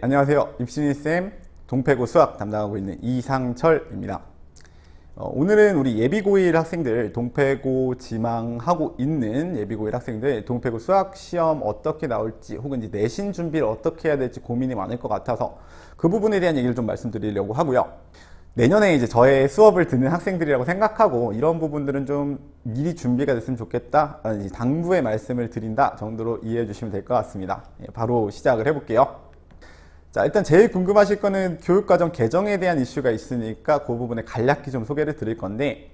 안녕하세요. 입신이쌤 동패고 수학 담당하고 있는 이상철입니다. 오늘은 우리 예비고1 학생들, 동패고 지망하고 있는 예비고1 학생들 동패고 수학 시험 어떻게 나올지 혹은 이제 내신 준비를 어떻게 해야 될지 고민이 많을 것 같아서 그 부분에 대한 얘기를 좀 말씀드리려고 하고요. 내년에 이제 저의 수업을 듣는 학생들이라고 생각하고 이런 부분들은 좀 미리 준비가 됐으면 좋겠다, 당부의 말씀을 드린다 정도로 이해해 주시면 될 것 같습니다. 바로 시작을 해볼게요. 자, 일단 제일 궁금하실 거는 교육과정 개정에 대한 이슈가 있으니까 그 부분에 간략히 좀 소개를 드릴 건데,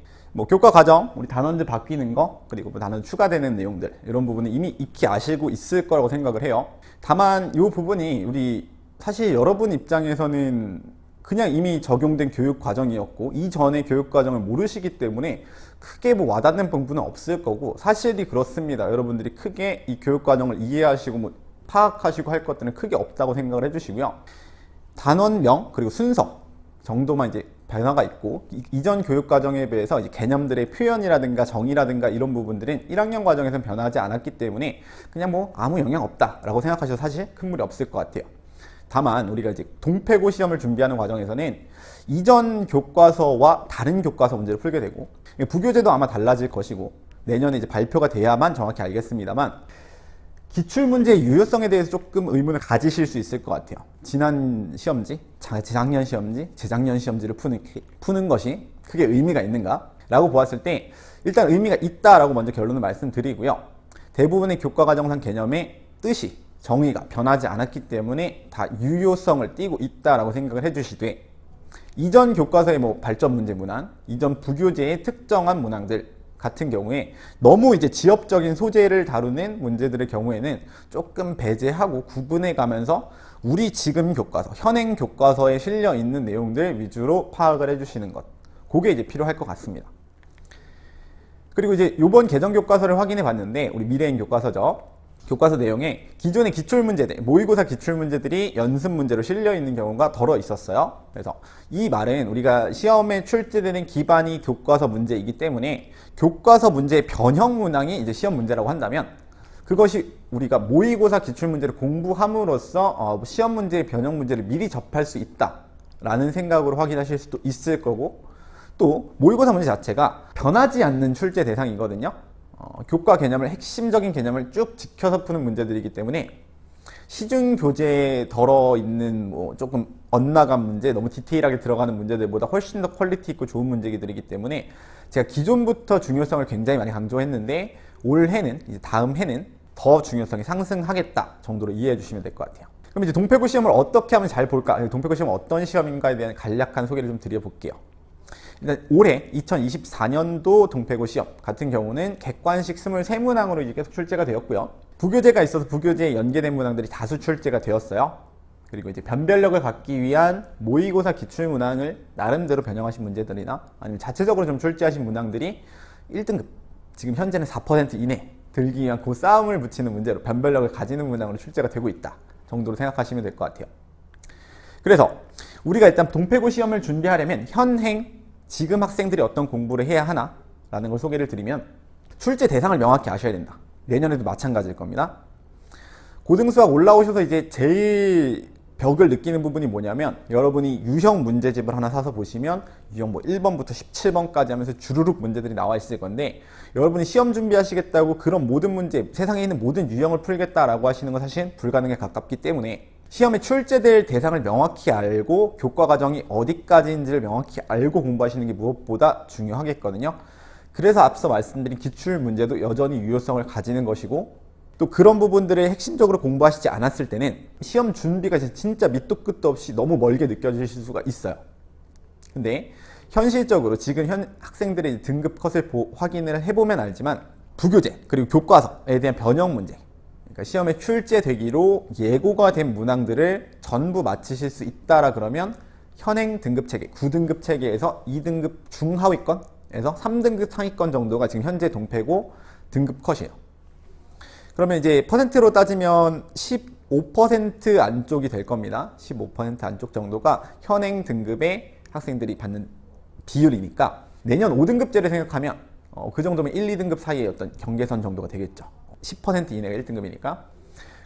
교과과정, 우리 단원들 바뀌는 거, 그리고 단원 추가되는 내용들, 이런 부분은 이미 익히 아시고 있을 거라고 생각을 해요. 다만 이 부분이 우리 사실 여러분 입장에서는 그냥 이미 적용된 교육과정이었고 이전의 교육과정을 모르시기 때문에 크게 와닿는 부분은 없을 거고, 사실이 그렇습니다. 여러분들이 크게 이 교육과정을 이해하시고 파악하시고 할 것들은 크게 없다고 생각을 해주시고요. 단원명 그리고 순서 정도만 이제 변화가 있고, 이전 교육과정에 비해서 이제 개념들의 표현이라든가 정의라든가 이런 부분들은 1학년 과정에서는 변하지 않았기 때문에 그냥 아무 영향 없다라고 생각하셔도 사실 큰 무리 없을 것 같아요. 다만 우리가 이제 동패고 시험을 준비하는 과정에서는 이전 교과서와 다른 교과서 문제를 풀게 되고, 부교재도 아마 달라질 것이고, 내년에 이제 발표가 돼야만 정확히 알겠습니다만 기출문제의 유효성에 대해서 조금 의문을 가지실 수 있을 것 같아요. 지난 시험지, 재작년 시험지, 재작년 시험지를 푸는 것이 크게 의미가 있는가? 라고 보았을 때 일단 의미가 있다라고 먼저 결론을 말씀드리고요. 대부분의 교과과정상 개념의 뜻이, 정의가 변하지 않았기 때문에 다 유효성을 띠고 있다라고 생각을 해주시되, 이전 교과서의 발전 문제 문항, 이전 부교재의 특정한 문항들 같은 경우에 너무 이제 지엽적인 소재를 다루는 문제들의 경우에는 조금 배제하고 구분해 가면서 우리 지금 교과서, 현행 교과서에 실려 있는 내용들 위주로 파악을 해주시는 것, 그게 이제 필요할 것 같습니다. 그리고 이제 이번 개정 교과서를 확인해 봤는데, 우리 미래인 교과서죠. 교과서 내용에 기존의 기출문제들, 모의고사 기출문제들이 연습 문제로 실려 있는 경우가 덜어 있었어요. 그래서 이 말은 우리가 시험에 출제되는 기반이 교과서 문제이기 때문에 교과서 문제의 변형 문항이 이제 시험 문제라고 한다면, 그것이 우리가 모의고사 기출문제를 공부함으로써 시험 문제의 변형 문제를 미리 접할 수 있다라는 생각으로 확인하실 수도 있을 거고, 또 모의고사 문제 자체가 변하지 않는 출제 대상이거든요. 교과 개념을, 핵심적인 개념을 쭉 지켜서 푸는 문제들이기 때문에 시중 교재에 덜어 있는 조금 엇나간 문제, 너무 디테일하게 들어가는 문제들보다 훨씬 더 퀄리티 있고 좋은 문제들이기 때문에 제가 기존부터 중요성을 굉장히 많이 강조했는데, 올해는, 이제 다음 해는 더 중요성이 상승하겠다 정도로 이해해 주시면 될 것 같아요. 그럼 이제 동패고 시험을 어떻게 하면 잘 볼까? 동패고 시험은 어떤 시험인가에 대한 간략한 소개를 좀 드려볼게요. 일단 올해 2024년도 동패고 시험 같은 경우는 객관식 23문항으로 이제 계속 출제가 되었고요. 부교재가 있어서 부교재에 연계된 문항들이 다수 출제가 되었어요. 그리고 이제 변별력을 갖기 위한 모의고사 기출문항을 나름대로 변형하신 문제들이나 아니면 자체적으로 좀 출제하신 문항들이 1등급, 지금 현재는 4% 이내 들기 위한 그 싸움을 붙이는 문제로 변별력을 가지는 문항으로 출제가 되고 있다 정도로 생각하시면 될 것 같아요. 그래서 우리가 일단 동패고 시험을 준비하려면 현행 지금 학생들이 어떤 공부를 해야 하나 라는 걸 소개를 드리면, 출제 대상을 명확히 아셔야 된다. 내년에도 마찬가지일 겁니다. 고등수학 올라오셔서 이제 제일 벽을 느끼는 부분이 뭐냐면, 여러분이 유형 문제집을 하나 사서 보시면 유형 1번부터 17번까지 하면서 주르륵 문제들이 나와 있을 건데, 여러분이 시험 준비하시겠다고 그런 모든 문제, 세상에 있는 모든 유형을 풀겠다라고 하시는 건 사실 불가능에 가깝기 때문에 시험에 출제될 대상을 명확히 알고 교과 과정이 어디까지인지를 명확히 알고 공부하시는 게 무엇보다 중요하겠거든요. 그래서 앞서 말씀드린 기출 문제도 여전히 유효성을 가지는 것이고, 또 그런 부분들을 핵심적으로 공부하시지 않았을 때는 시험 준비가 진짜 밑도 끝도 없이 너무 멀게 느껴지실 수가 있어요. 근데 현실적으로 지금 학생들의 등급 컷을 확인을 해보면 알지만, 부교재 그리고 교과서에 대한 변형 문제, 그러니까 시험에 출제되기로 예고가 된 문항들을 전부 맞히실 수 있다라 그러면 현행 등급 체계, 9등급 체계에서 2등급 중하위권에서 3등급 상위권 정도가 지금 현재 동패고 등급 컷이에요. 그러면 이제 퍼센트로 따지면 15% 안쪽이 될 겁니다. 15% 안쪽 정도가 현행 등급의 학생들이 받는 비율이니까, 내년 5등급제를 생각하면 그 정도면 1, 2등급 사이의 어떤 경계선 정도가 되겠죠. 10% 이내가 1등급이니까.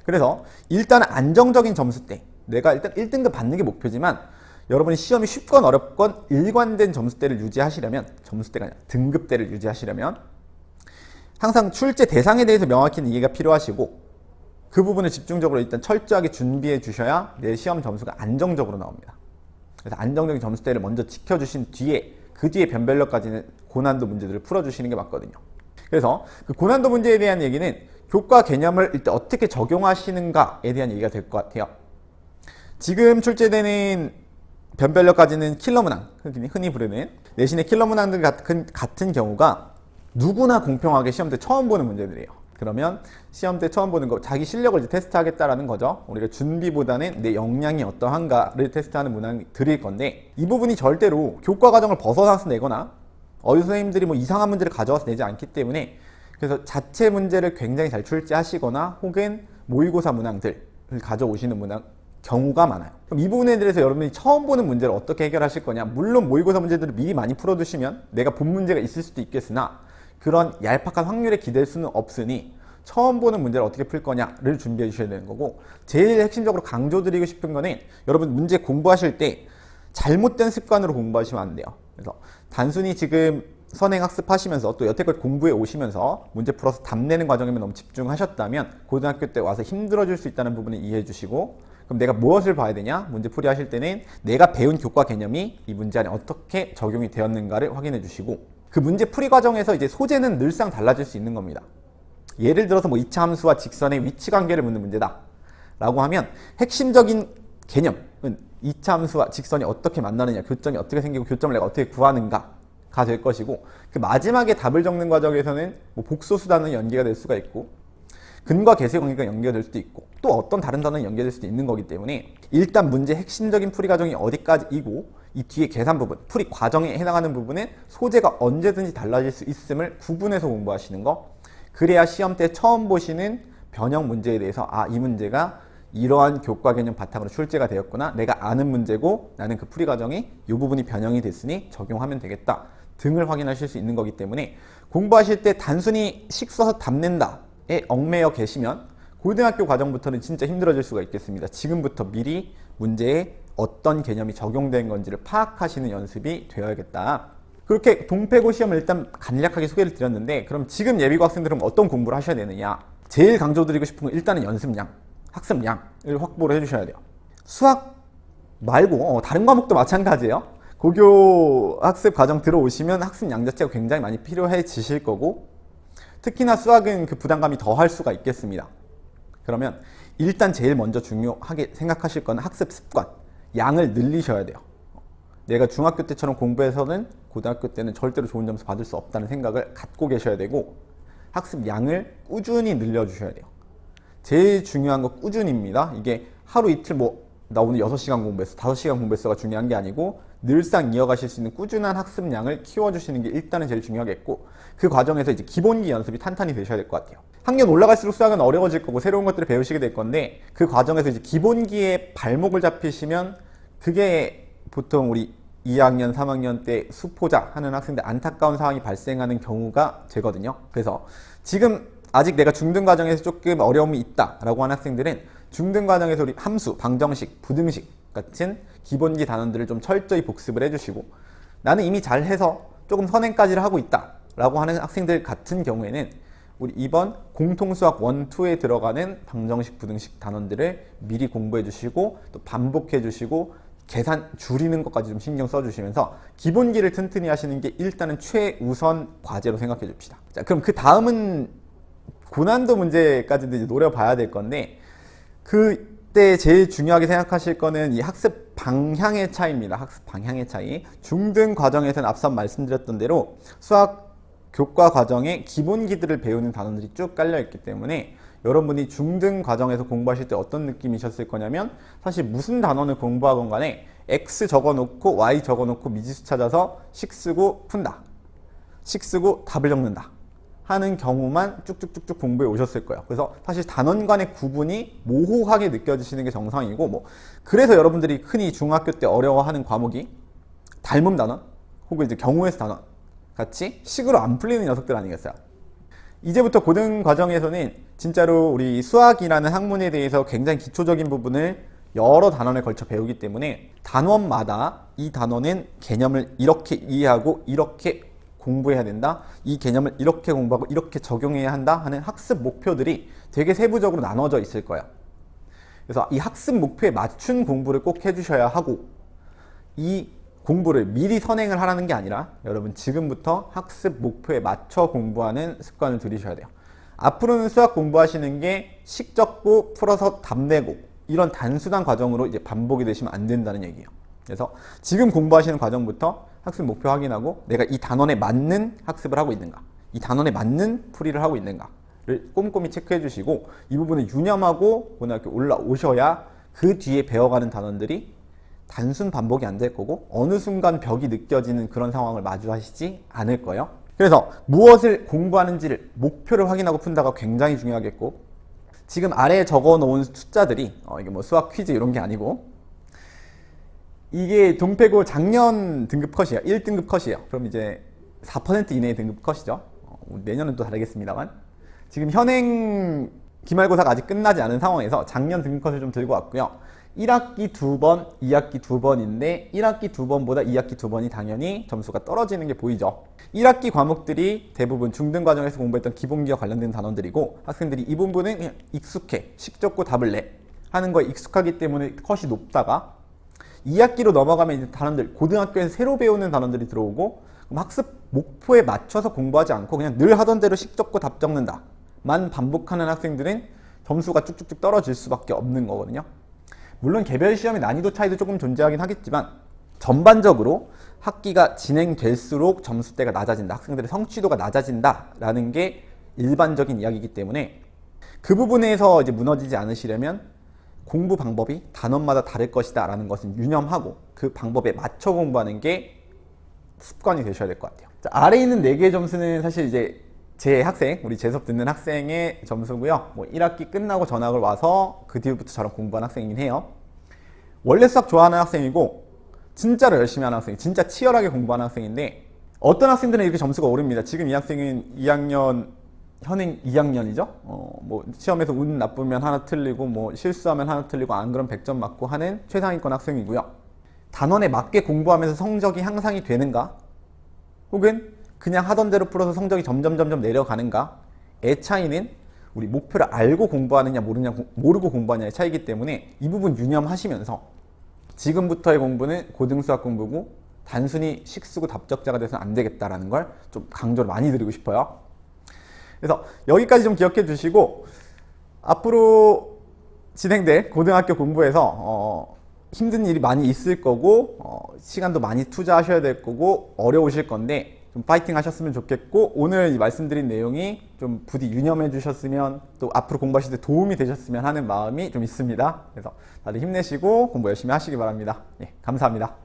그래서 일단 안정적인 점수대, 내가 일단 1등급 받는 게 목표지만 여러분이 시험이 쉽건 어렵건 일관된 점수대를 유지하시려면, 점수대가 아니라 등급대를 유지하시려면 항상 출제 대상에 대해서 명확히 이해가 필요하시고 그 부분을 집중적으로 일단 철저하게 준비해 주셔야 내 시험 점수가 안정적으로 나옵니다. 그래서 안정적인 점수대를 먼저 지켜주신 뒤에 그 뒤에 변별력까지는 고난도 문제들을 풀어주시는 게 맞거든요. 그래서 그 고난도 문제에 대한 얘기는 교과 개념을 일단 어떻게 적용하시는가에 대한 얘기가 될 것 같아요. 지금 출제되는 변별력까지는 킬러 문항, 흔히 부르는 내신의 킬러 문항들 같은 경우가 누구나 공평하게 시험 때 처음 보는 문제들이에요. 그러면 시험 때 처음 보는 거, 자기 실력을 이제 테스트하겠다라는 거죠. 우리가 준비보다는 내 역량이 어떠한가를 테스트하는 문항들일 건데, 이 부분이 절대로 교과 과정을 벗어나서 내거나 선생님들이 뭐 이상한 문제를 가져와서 내지 않기 때문에, 그래서 자체 문제를 굉장히 잘 출제하시거나 혹은 모의고사 문항들을 가져오시는 경우가 많아요. 그럼 이 부분에 대해서 여러분이 처음 보는 문제를 어떻게 해결하실 거냐, 물론 모의고사 문제들을 미리 많이 풀어두시면 내가 본 문제가 있을 수도 있겠으나 그런 얄팍한 확률에 기댈 수는 없으니 처음 보는 문제를 어떻게 풀 거냐를 준비해 주셔야 되는 거고, 제일 핵심적으로 강조드리고 싶은 거는 여러분 문제 공부하실 때 잘못된 습관으로 공부하시면 안 돼요. 그래서 단순히 지금 선행학습 하시면서 또 여태껏 공부해 오시면서 문제 풀어서 답 내는 과정에만 너무 집중하셨다면 고등학교 때 와서 힘들어질 수 있다는 부분을 이해해 주시고, 그럼 내가 무엇을 봐야 되냐? 문제 풀이 하실 때는 내가 배운 교과 개념이 이 문제 안에 어떻게 적용이 되었는가를 확인해 주시고, 그 문제 풀이 과정에서 이제 소재는 늘상 달라질 수 있는 겁니다. 예를 들어서 뭐 이차 함수와 직선의 위치 관계를 묻는 문제다 라고 하면 핵심적인 개념은 이차 함수와 직선이 어떻게 만나느냐, 교점이 어떻게 생기고 교점을 내가 어떻게 구하는가가 될 것이고, 그 마지막에 답을 적는 과정에서는 뭐 복소수 단어는 연계가 될 수가 있고 근과 계수의 관계가 연계가 될 수도 있고 또 어떤 다른 단어는 연계될 수도 있는 거기 때문에 일단 문제 핵심적인 풀이 과정이 어디까지이고 이 뒤에 계산 부분, 풀이 과정에 해당하는 부분은 소재가 언제든지 달라질 수 있음을 구분해서 공부하시는 거, 그래야 시험 때 처음 보시는 변형 문제에 대해서 이 문제가 이러한 교과 개념 바탕으로 출제가 되었구나, 내가 아는 문제고 나는 그 풀이 과정이 이 부분이 변형이 됐으니 적용하면 되겠다 등을 확인하실 수 있는 거기 때문에, 공부하실 때 단순히 식 써서 답 낸다에 얽매여 계시면 고등학교 과정부터는 진짜 힘들어질 수가 있겠습니다. 지금부터 미리 문제에 어떤 개념이 적용된 건지를 파악하시는 연습이 되어야겠다. 그렇게 동패고 시험을 일단 간략하게 소개를 드렸는데, 그럼 지금 예비고 학생들은 어떤 공부를 하셔야 되느냐? 제일 강조드리고 싶은 건 일단은 연습량, 학습량을 확보를 해주셔야 돼요. 수학 말고 다른 과목도 마찬가지예요. 고교 학습 과정 들어오시면 학습량 자체가 굉장히 많이 필요해지실 거고, 특히나 수학은 그 부담감이 더 할 수가 있겠습니다. 그러면 일단 제일 먼저 중요하게 생각하실 건 학습 습관, 양을 늘리셔야 돼요. 내가 중학교 때처럼 공부해서는 고등학교 때는 절대로 좋은 점수 받을 수 없다는 생각을 갖고 계셔야 되고, 학습 양을 꾸준히 늘려주셔야 돼요. 제일 중요한 거 꾸준히입니다. 이게 하루 이틀 나 오늘 6시간 공부했어, 5시간 공부했어가 중요한 게 아니고 늘상 이어가실 수 있는 꾸준한 학습량을 키워주시는 게 일단은 제일 중요하겠고, 그 과정에서 이제 기본기 연습이 탄탄히 되셔야 될 것 같아요. 학년 올라갈수록 수학은 어려워질 거고 새로운 것들을 배우시게 될 건데, 그 과정에서 이제 기본기에 발목을 잡히시면 그게 보통 우리 2학년, 3학년 때 수포자 하는 학생들 안타까운 상황이 발생하는 경우가 되거든요. 그래서 지금 아직 내가 중등 과정에서 조금 어려움이 있다라고 하는 학생들은 중등 과정에서 우리 함수, 방정식, 부등식 같은 기본기 단원들을 좀 철저히 복습을 해주시고, 나는 이미 잘해서 조금 선행까지를 하고 있다라고 하는 학생들 같은 경우에는 우리 이번 공통수학 1, 2에 들어가는 방정식, 부등식 단원들을 미리 공부해 주시고 또 반복해 주시고 계산 줄이는 것까지 좀 신경 써주시면서 기본기를 튼튼히 하시는 게 일단은 최우선 과제로 생각해 줍시다. 자, 그럼 그 다음은 고난도 문제까지도 이제 노려봐야 될 건데, 그때 제일 중요하게 생각하실 거는 이 학습 방향의 차이입니다. 학습 방향의 차이. 중등 과정에서는 앞서 말씀드렸던 대로 수학 교과 과정에 기본기들을 배우는 단원들이 쭉 깔려 있기 때문에 여러분이 중등 과정에서 공부하실 때 어떤 느낌이셨을 거냐면, 사실 무슨 단원을 공부하건 간에 X 적어놓고 Y 적어놓고 미지수 찾아서 식 쓰고 푼다, 식 쓰고 답을 적는다 하는 경우만 쭉쭉쭉쭉 공부해 오셨을 거예요. 그래서 사실 단원 간의 구분이 모호하게 느껴지시는 게 정상이고, 그래서 여러분들이 흔히 중학교 때 어려워하는 과목이 닮음 단원 혹은 이제 경우의 수 단원 같이 식으로 안 풀리는 녀석들 아니겠어요? 이제부터 고등 과정에서는 진짜로 우리 수학이라는 학문에 대해서 굉장히 기초적인 부분을 여러 단원에 걸쳐 배우기 때문에 단원마다 이 단원은 개념을 이렇게 이해하고 이렇게 공부해야 된다, 이 개념을 이렇게 공부하고 이렇게 적용해야 한다 하는 학습 목표들이 되게 세부적으로 나눠져 있을 거예요. 그래서 이 학습 목표에 맞춘 공부를 꼭 해주셔야 하고, 이 공부를 미리 선행을 하라는 게 아니라 여러분 지금부터 학습 목표에 맞춰 공부하는 습관을 들이셔야 돼요. 앞으로는 수학 공부하시는 게 식 적고 풀어서 답 내고 이런 단순한 과정으로 이제 반복이 되시면 안 된다는 얘기예요. 그래서 지금 공부하시는 과정부터 학습 목표 확인하고 내가 이 단원에 맞는 학습을 하고 있는가, 이 단원에 맞는 풀이를 하고 있는가를 꼼꼼히 체크해 주시고, 이 부분을 유념하고 고등학교 올라오셔야 그 뒤에 배워가는 단원들이 단순 반복이 안 될 거고 어느 순간 벽이 느껴지는 그런 상황을 마주하시지 않을 거예요. 그래서 무엇을 공부하는지를 목표를 확인하고 푼다가 굉장히 중요하겠고, 지금 아래에 적어 놓은 숫자들이 이게 뭐 수학 퀴즈 이런 게 아니고, 이게 동패고 작년 등급 컷이에요. 1등급 컷이에요. 그럼 이제 4% 이내의 등급 컷이죠. 내년은 또 다르겠습니다만, 지금 현행 기말고사가 아직 끝나지 않은 상황에서 작년 등급 컷을 좀 들고 왔고요. 1학기 2번, 2학기 2번인데 1학기 2번보다 2학기 2번이 당연히 점수가 떨어지는 게 보이죠. 1학기 과목들이 대부분 중등 과정에서 공부했던 기본기와 관련된 단원들이고, 학생들이 이 부분은 그냥 익숙해, 식 적고 답을 내 하는 거에 익숙하기 때문에 컷이 높다가 2학기로 넘어가면 이제 단원들, 고등학교에서 새로 배우는 단원들이 들어오고, 그럼 학습 목표에 맞춰서 공부하지 않고 그냥 늘 하던 대로 식 적고 답 적는다 만 반복하는 학생들은 점수가 쭉쭉쭉 떨어질 수밖에 없는 거거든요. 물론 개별 시험의 난이도 차이도 조금 존재하긴 하겠지만 전반적으로 학기가 진행될수록 점수대가 낮아진다, 학생들의 성취도가 낮아진다라는 게 일반적인 이야기이기 때문에 그 부분에서 이제 무너지지 않으시려면 공부 방법이 단원마다 다를 것이다 라는 것은 유념하고 그 방법에 맞춰 공부하는 게 습관이 되셔야 될 것 같아요. 자, 아래에 있는 4개의 점수는 사실 이제 제 학생, 우리 제 수업 듣는 학생의 점수고요. 뭐 1학기 끝나고 전학을 와서 그 뒤부터 저랑 공부한 학생이긴 해요. 원래 수학 좋아하는 학생이고 진짜로 열심히 하는 학생, 진짜 치열하게 공부하는 학생인데, 어떤 학생들은 이렇게 점수가 오릅니다. 지금 이 학생은 2학년, 현행 2학년이죠. 뭐 시험에서 운 나쁘면 하나 틀리고 뭐 실수하면 하나 틀리고 안 그럼 100점 맞고 하는 최상위권 학생이고요. 단원에 맞게 공부하면서 성적이 향상이 되는가, 혹은 그냥 하던 대로 풀어서 성적이 점점 내려가는가의 차이는 우리 목표를 알고 공부하느냐 모르고 공부하느냐의 차이기 때문에 이 부분 유념하시면서 지금부터의 공부는 고등수학 공부고 단순히 식 쓰고 답적자가 돼서는 안 되겠다라는 걸 좀 강조를 많이 드리고 싶어요. 그래서 여기까지 좀 기억해 주시고, 앞으로 진행될 고등학교 공부에서 힘든 일이 많이 있을 거고 시간도 많이 투자하셔야 될 거고 어려우실 건데 좀 파이팅 하셨으면 좋겠고, 오늘 이 말씀드린 내용이 좀 부디 유념해 주셨으면, 또 앞으로 공부하실 때 도움이 되셨으면 하는 마음이 좀 있습니다. 그래서 다들 힘내시고 공부 열심히 하시기 바랍니다. 예, 감사합니다.